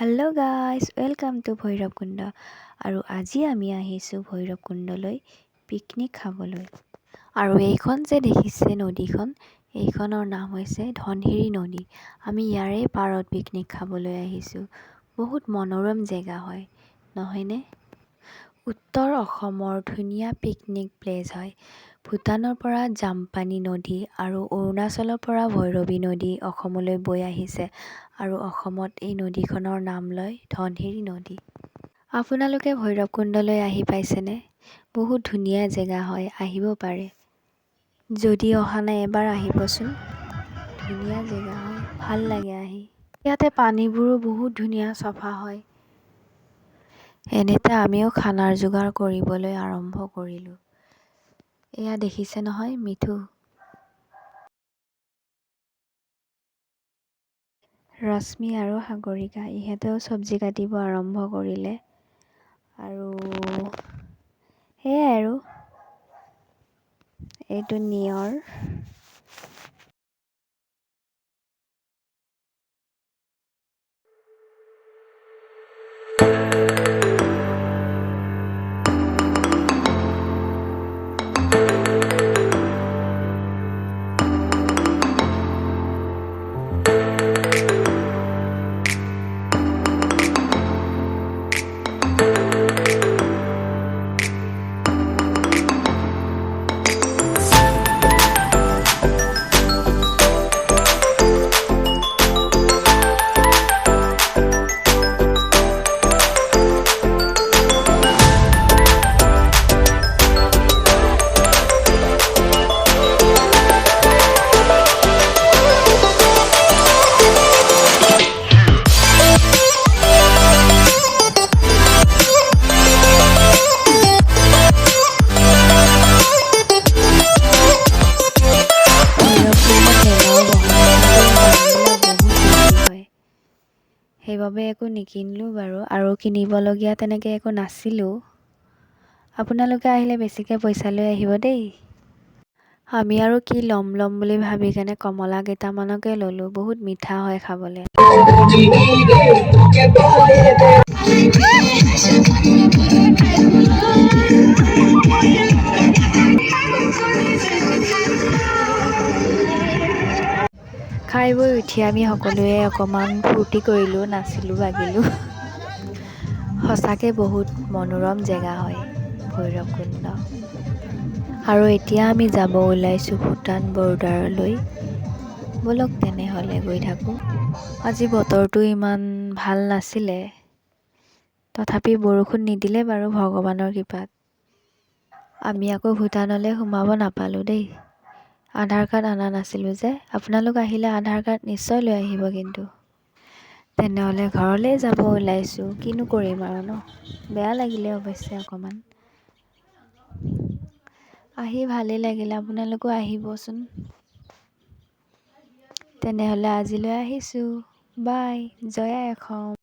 Hello' guys, welcome to Bhairabkunda. আৰু আজি আমি আহিছোঁ ভৈৰৱকুণ্ডলৈ পিকনিক খাবলৈ। আৰু এইখন যে দেখিছে নদীখন, এইখনৰ নাম হৈছে ধনশিৰি নদী। আমি ইয়াৰে পাৰত পিকনিক খাবলৈ আহিছোঁ। বহুত মনোৰম জেগা হয়, নহয়নে? উত্তৰ অসমৰ ধুনীয়া পিকনিক প্লেচ হয়। ভূটানৰ পৰা জামপানী নদী আৰু অৰুণাচলৰ পৰা ভৈৰৱী নদী অসমলৈ বৈ আহিছে আৰু অসমত এই নদীখনৰ নাম লয় ধনশিৰি নদী। আপোনালোকে ভৈৰৱকুণ্ডলৈ আহি পাইছেনে? বহুত ধুনীয়া জেগা হয়, আহিব পাৰে। যদি অহা নাই এবাৰ আহিবচোন। ধুনীয়া জেগা হয়, ভাল লাগে আহি। ইয়াতে পানীবোৰো বহুত ধুনীয়া চাফা হয়। এনেতে আমিও খানাৰ যোগাৰ কৰিবলৈ আৰম্ভ কৰিলোঁ। এয়া দেখিছে নহয় মিঠু, ৰশ্মি আৰু সাগৰিকা, ইহঁতেও চব্জি কাটিব আৰম্ভ কৰিলে। আৰু সেয়াই আৰু এইটো নিয়ৰ। সেইবাবে একো নিকিনিলোঁ বাৰু, আৰু কিনিবলগীয়া তেনেকৈ একো নাছিলো। আপোনালোকে আহিলে বেছিকৈ পইচা লৈ আহিব দেই। আমি আৰু কি ল'ম বুলি ভাবি কেনে কমলা কেইটামানকে ল'লোঁ। বহুত মিঠা হয় খাবলৈ। খাই বৈ উঠি আমি সকলোৱে অকণমান ফূৰ্তি কৰিলোঁ, নাচিলোঁ বাগিলোঁ। সঁচাকৈ বহুত মনোৰম জেগা হয় ভৈৰৱকুণ্ড। আৰু এতিয়া আমি যাব ওলাইছোঁ ভূটান বৰ্ডাৰলৈ। ব'লক তেনেহ'লে গৈ থাকোঁ। আজি বতৰটো ইমান ভাল নাছিলে, তথাপি বৰষুণ নিদিলে বাৰু ভগৱানৰ কৃপাত। আমি আকৌ ভূটানলৈ সোমাব নাপালোঁ দেই। আধাৰ কাৰ্ড অনা নাছিলোঁ যে। আপোনালোক আহিলে আধাৰ কাৰ্ড নিশ্চয় লৈ আহিব কিন্তু। তেনেহ'লে ঘৰলৈ যাব ওলাইছোঁ, কিনো কৰিম আৰু ন। বেয়া লাগিলে অৱশ্যে অকণমান। আহি ভালেই লাগিলে, আপোনালোকো আহিবচোন। তেনেহ'লে আজিলৈ আহিছোঁ, বাই, জয় আই অসম।